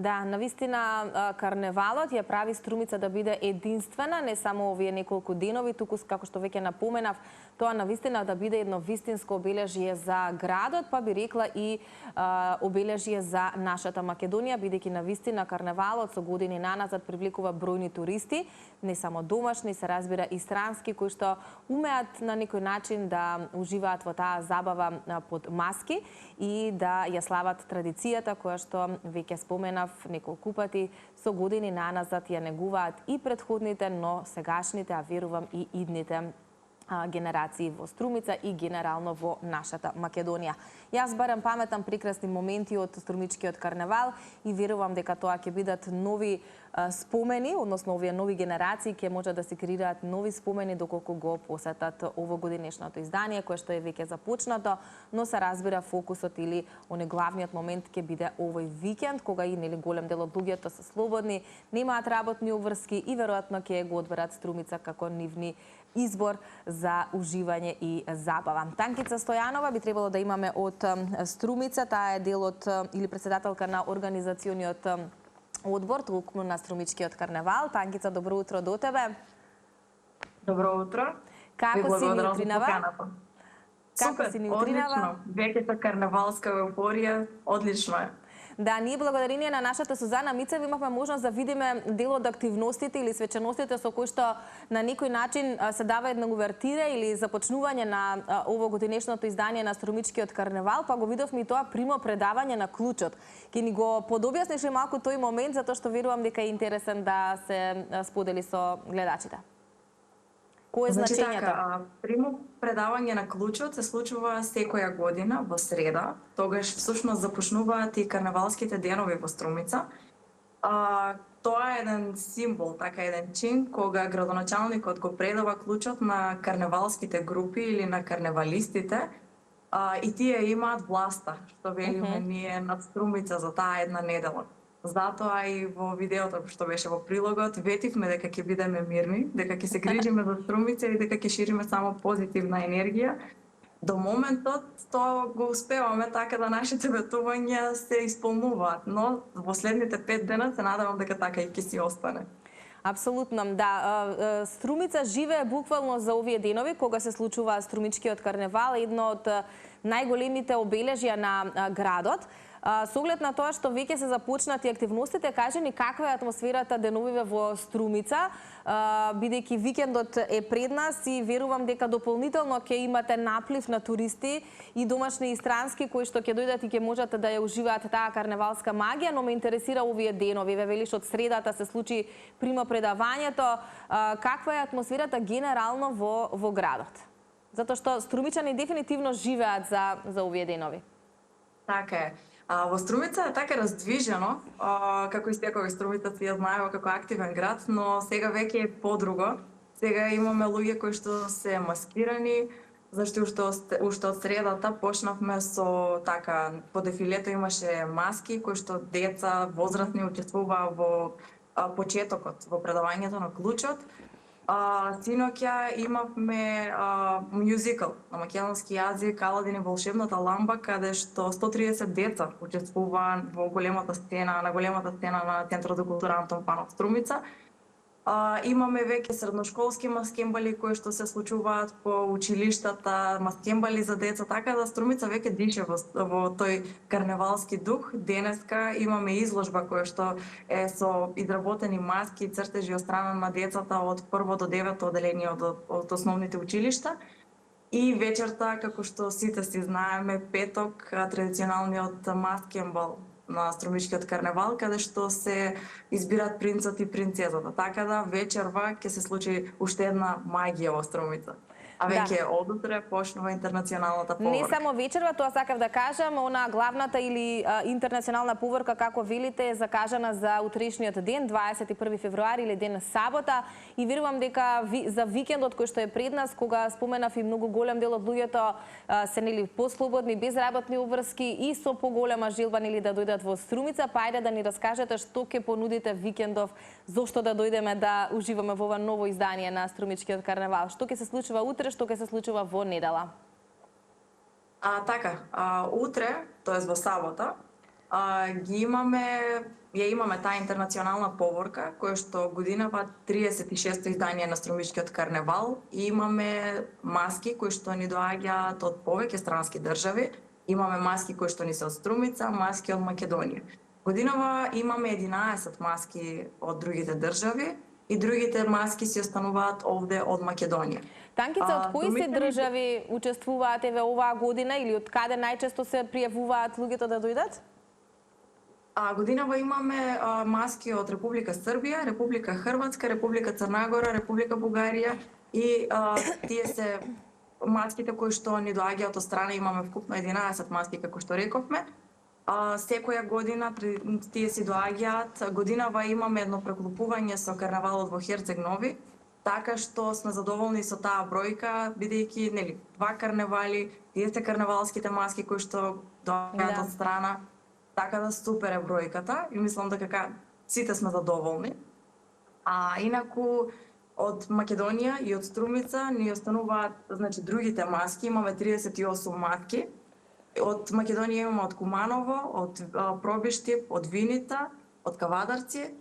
Да, навистина карневалот ја прави Струмица да биде единствена, не само овие неколку денови, туку како што веќе напоменав, тоа навистина да биде едно вистинско обележје за градот, па би рекла и обележје за нашата Македонија, бидејќи навистина карневалот со години наназад привлекува бројни туристи, не само домашни, се разбира и странски, кои што умеат на некој начин да уживаат во таа забава под маски и да ја слават традицијата која што веќе споменав неколку пати, со години наназад ја негуваат и претходните, но сегашните, а верувам и идните генерации во Струмица и генерално во нашата Македонија. Јас барам паметам прекрасни моменти од Струмичкиот карневал и верувам дека тоа ќе бидат нови спомени, односно овие нови генерации ќе можат да се креираат нови спомени доколку го посетат овогодинешното издание кое што е веќе започнато, но се разбира фокусот или оне главниот момент ќе биде овој викенд кога и нели голем дел од луѓето се слободни, немаат работни обврски и веројатно ќе го одберат Струмица како нивни избор за уживање и забава. Танкица Стојанова би требало да имаме од Струмица, таа е дел од или председателка на организациониот одбор токму на Струмичкиот карневал. Танкица, добро утро до тебе. Добро утро. Како си ни утринава? Како си ни утринава? Веќе со карневалска еуфорија, одлично е. Да, ние благодарение на нашата Сузана Мицева имавме можност да видиме дел од активностите или свеченостите со кои што на некој начин се дава една увертира или започнување на овогодинешното издание на Струмичкиот карневал, па го видовме и тоа примо предавање на клучот. Ке ни го подобјасниш малку тој момент, затоа што верувам дека е интересен да се сподели со гледачите. Кој е значењето? Така, примо предавање на клучот се случува секоја година во среда, тогаш всушност започнуваат и карневалските денови во Струмица. Тоа е еден символ, така еден чин, кога градоначалникот го предава клучот на карневалските групи или на карневалистите, и тие имаат власта, што велиме ние над Струмица за таа една недела. Затоа и во видеото што беше во прилогот, ветивме дека ќе бидеме мирни, дека ќе се грижиме за Струмица и дека ќе шириме само позитивна енергија. До моментот тоа го успеваме, така да нашите ветувања се исполнуваат, но во следните 5 дена се надевам дека така и ќе си остане. Апсолутно, да. Струмица живее буквално за овие денови, кога се случува Струмичкиот карневал, едно од најголемите обележја на градот. Со оглед на тоа што веќе се започнати активностите, кажи ни каква е атмосферата деновиве во Струмица, бидејќи викендот е пред нас и верувам дека дополнително ќе имате наплив на туристи и домашни и странски кои што ќе дојдат и ќе можат да ја уживаат таа карневалска магија, но ме интересира овие денови. Ве велиш од средата се случи примо предавањето, каква е атмосферата генерално во градот? Затоа што струмичани дефинитивно живеат за овие денови. Така е. Во Струмица е така раздвижено, како и секој Струмица си ја знаева како активен град, но сега веќе е подруго. Сега имаме луѓе кои што се маскирани, зашто уште од средата почнавме со така, по дефилето имаше маски кои што деца, возрастни учествуваа во почетокот, во предавањето на клучот. Синоќа имавме мюзикл на македонски јазик Аладин и волшебната ламба, каде што 130 деца учествуваа во големата сцена, на големата сцена на Центарот за култура Антон Панов Струмица. Имаме веќе средношколски маскембали кои што се случуваат по училиштата, маскембали за деца, така да Струмица веќе дише во тој карневалски дух. Денеска имаме изложба која што е со изработени маски и цртежи од страна на децата од 1 до 9 одделение од основните училишта. И вечерта, како што сите си знаеме, петок, традиционалниот маскембал на Струмичкиот карневал, каде што се избират принцот и принцезата. Така да вечерва ќе се случи уште една магија во Струмица. А веќе од утре почнува интернационалната поворка. Не само вечерва, тоа сакав да кажам, она главната или интернационална поворка, како велите, е закажана за утрешниот ден, 21 февруари или ден сабота, и верувам дека за викендот кој што е пред нас, кога споменав и многу голем дел од луѓето се нели послободни, без работни обврски и со поголема желба нели да дојдат во Струмица, па ајде да ни раскажете што ќе понудите викендов, зошто да дојдеме да уживаме во ова ново издание на Струмичкиот карневал. Што ќе се случува утре, што ќе се случува во недела? Така, утре, тоест во сабота, ја имаме таа интернационална поворка, која што годинава 36-то издание на Струмичкиот карневал и имаме маски кои што ни доаѓаат од повеќе странски држави. Имаме маски кои што ни се од Струмица, маски од Македонија. Годинава имаме 11 маски од другите држави и другите маски си остануваат овде од Македонија. Танкица, од кои се држави учествуваат еве оваа година или од каде најчесто се пријавуваат луѓето да дојдат? Годинава имаме маски од Република Србија, Република Хрватска, Република Црнагора, Република Бугарија и тие се маските кои што ни доаѓаат од страна. Имаме вкупно 11 маски, како што рековме. Секоја година тие си доаѓаат. Годинава имаме едно преклопување со карнавалот во Херцег Нови, така што сме задоволни со таа бројка, бидејќи нели два карневали, тие се карневалските маски кои што доаѓаат од страна. Така да супер е бројката и мислам дека сите сме задоволни. Инаку од Македонија и од Струмица ни остануваат, значи, другите маски. Имаме 38 маски. Од Македонија имаме од Куманово, од Пробиштип, од Винита, од Кавадарци.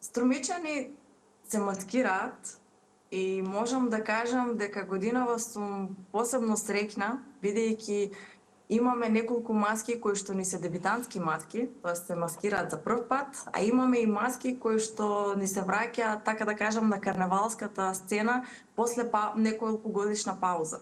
Струмичани се маскираат и можам да кажам дека годинава сум посебно среќна, бидејќи имаме неколку маски кои што ни се дебитантски маски, тоа се маскираат за прв пат, а имаме и маски кои што ни се враќаат, така да кажам, на карневалската сцена после неколку годишна пауза.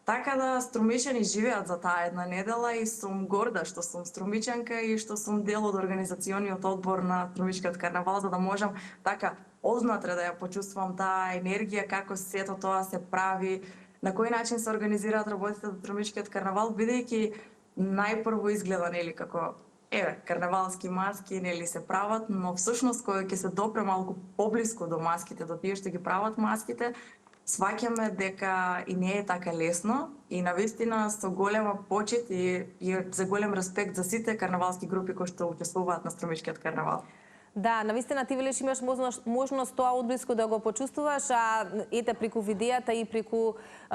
Така да струмичани живеат за таа една недела и сум горда што сум струмичанка и што сум дел од организациониот одбор на Струмичкиот карнавал, за да можам така ознатре да ја почувствувам таа енергија, како сето тоа се прави, на кој начин се организираат работите за Струмичкиот карнавал, бидејќи најпрво изгледа нели како карнавалски маски нели се прават, но всушност кога ќе се допре малку поблиску до маските, до тие што ги прават маските, сваќаме дека и не е така лесно и навистина со голема почит и за голем респект за сите карнавалски групи кои што учествуваат на Струмичкиот карнавал. Да, навистина ти велиш имаш можност тоа одблиску да го почувствуваш, а ете преку видеата и преку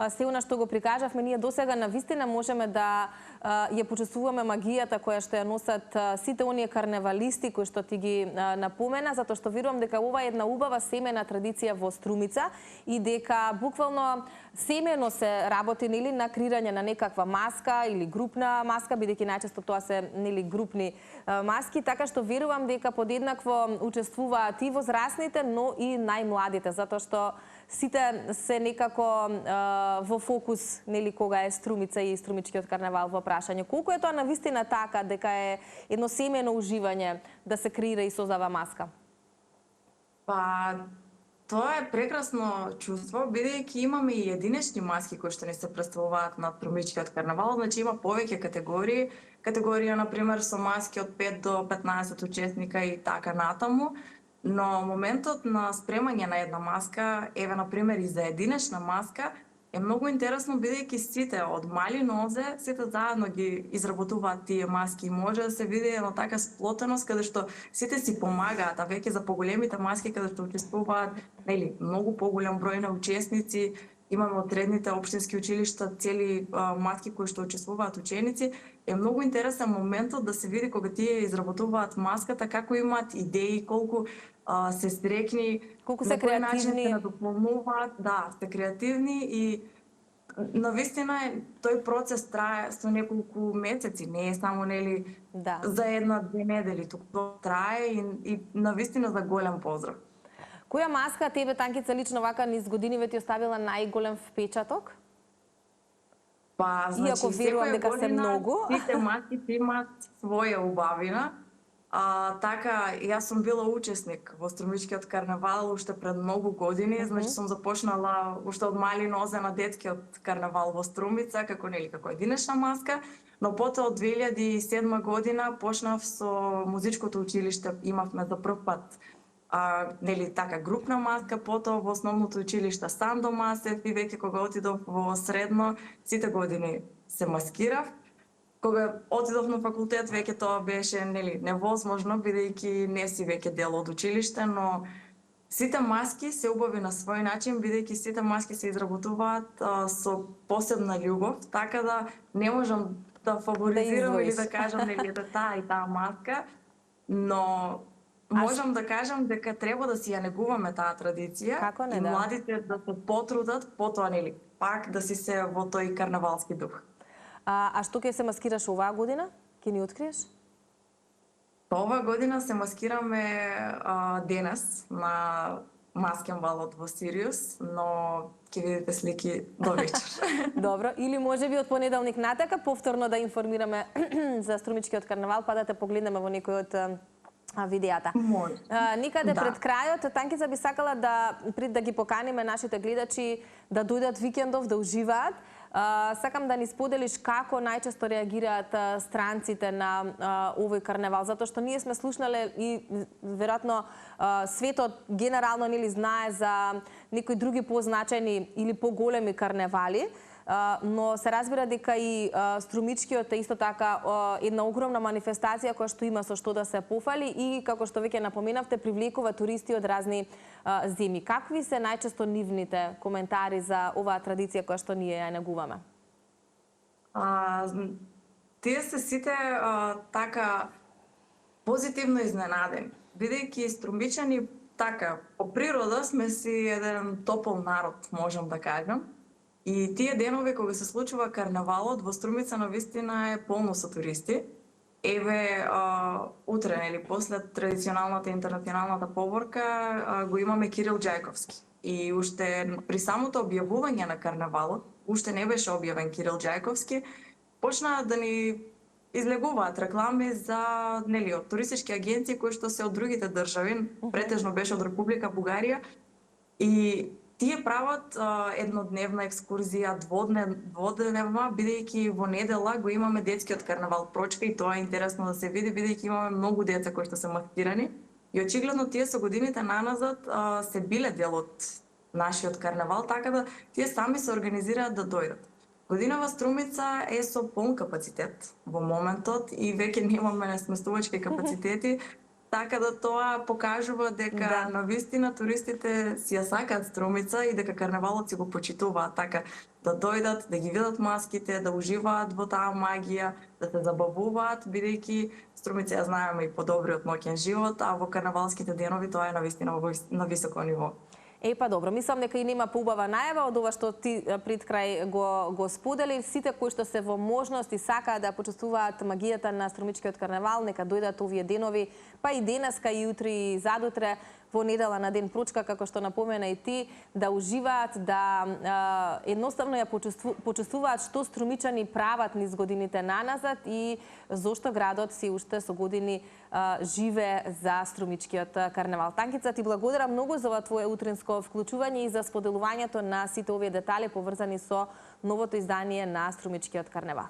се она што го прикажавме, ние досега навистина можеме да ја почувствуваме магијата која што ја носат сите оние карневалисти кои што ти ги напомена, затоа што верувам дека ова е една убава семена традиција во Струмица и дека буквално семено се работи нели на креирање на некаква маска или групна маска, бидејќи најчесто тоа се нели групни маски, така што верувам дека подеднакво учествуваат и возрастните, но и најмладите, затоа што сите се некако во фокус нели кога е Струмица и Струмичкиот карнавал во прашање. Колку е тоа навистина така дека е едно семено уживање да се креира и создава маска? Тоа е прекрасно чувство, бидејќи имаме и единечни маски кои што не се представуваат на Струмичкиот карнавал, значи има повеќе категории. Категорија, например, со маски од 5 до 15 учесника и така натаму, но моментот на спремање на една маска, еве, например, и за единечна маска, е многу интересно, бидејќи сите од мали нозе, сите заедно ги изработуваат тие маски и може да се види една така сплотеност каде што сите си помагаат, а веќе за поголемите маски каде што учествуваат нели многу поголем број на учесници, имаме од средните општински училишта цели маски кои што учествуваат ученици, е многу интересен моментот да се види кога тие изработуваат маската, како имаат идеи, колку се стрекни, колку се креативни, начин се надополнуваат, да, се креативни и навистина тој процес трае со неколку месеци, не е само нели за една-две недели, туку трае и навистина за голем поздрав. Која маска тебе, Танкица, лично вака низ годиниве ти оставила најголем впечаток? Значи, иако верувам дека се многу. Сите маски имаат своја убавина. Така, јас сум била учесник во Струмичкиот карнавал уште пред многу години, значи сум започнала уште од мали нозе на детскиот карнавал во Струмица, како единечна маска, но потоа од 2007 година почнав со музичкото училиште, имавме за прв пат така групна маска, потоа во основното училиште Сандо Масев и веќе кога отидов во средно, сите години се маскирав. Кога отидов на факултет, веќе тоа беше невозможно, бидејќи не си веќе дел од училиште, но сите маски се убави на свој начин, бидејќи сите маски се изработуваат со посебна љубов, така да не можам да фаворизирам или издвоиш. да кажам нели ете таа и таа маска, но можам да кажам дека треба да си ја негуваме таа традиција Како не, и да. младите да се потрудат потоа нели пак да си се во тој карнавалски дух. А што ќе се маскираш оваа година? Ќе ни откриеш? Оваа година се маскираме денес на маскен балот во Сириус, но ќе видите слики до вечер. Добро, или можеби од понеделник натака повторно да информираме за Струмичкиот карнавал, па да те погледнеме во некој од видеата. Може. Никаде Да. пред крајот, Танкица би сакала да пред да ги поканиме нашите гледачи да дојдат викендов, да уживаат. Сакам да ни споделиш како најчесто реагираат странците на овој карнавал, затоа што ние сме слушнале и веројатно светот генерално нели знае за некои други позначајни или поголеми карневали, но се разбира дека и Струмичкиот е исто така една огромна манифестација која што има со што да се пофали и како што веќе напоменавте привлекува туристи од разни земи. Какви се најчесто нивните коментари за оваа традиција која што ние ја негуваме? Тие се сите така позитивно изненадени, бидејќи струмичани така по природа сме си еден топол народ, можам да кажам. И тие денови кога се случува карнавалот во Струмица навистина е полно со туристи. Еве утре нели после традиционалната интернационалната поборка го имаме Кирил Џајковски. И уште при самото објавување на карнавалот, уште не беше објавен Кирил Џајковски, почнаа да ни излегуваат реклами за нели од туристички агенции кои што се од другите држави, претежно беше од Република Бугарија. И тие прават еднодневна екскурзија, дводневна, бидејќи во недела го имаме детскиот карнавал Прочка и тоа е интересно да се види, бидејќи имаме многу деца кои што се маскирани. И очигледно тие со годините наназад се биле дел од нашиот карнавал, така да тие сами се организираат да дојдат. Годинава Струмица е со полн капацитет во моментот и веќе немаме сместувачки капацитети, така да тоа покажува дека навистина туристите си ја сакаат Струмица и дека карнавалот си го почитуваат, така да дојдат, да ги видат маските, да уживаат во таа магија, да се забавуваат, бидејќи Струмица ја знаеме и по добриот ноќен живот, а во карнавалските денови тоа е навистина на високо ниво. Па добро, мислам дека и нема поубава најава од ова што ти пред крај го сподели. Сите кои што се во можност и сакаат да почувствуваат магијата на Струмичкиот карнавал, нека дојдат овие денови, па и денеска и утре и задутре во недела на ден Пручка, како што напомена и ти, да уживаат, да едноставно ја почувствуваат што струмичани прават низ годините наназад и зошто градот си уште со години живе за Струмичкиот карнавал. Танкица, ти благодарам многу за ова твое утринско вклучување и за споделувањето на сите овие детали поврзани со новото издание на Струмичкиот карнавал.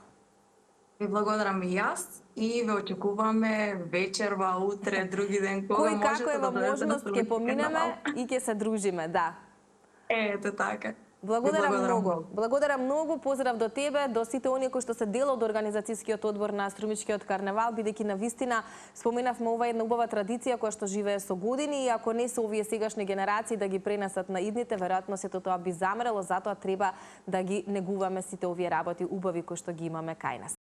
Ви благодарам и јас и ве очекуваме вечерва, утре, други ден, кога Кој можете како е да во дојдете на можност ќе Струмички поминеме карнавал. и ќе се дружиме, да. Ето така. Благодарам многу. Благодарам многу, поздрав до тебе, до сите оние кои што се дел од организацијскиот одбор на Струмичкиот карнавал, бидејќи навистина споменавме ова една убава традиција која што живее со години и ако не се овие сегашни генерации да ги пренесат на идните, веројатно сето тоа би замрело, затоа треба да ги негуваме сите овие работи убави кои што ги имаме кај нас.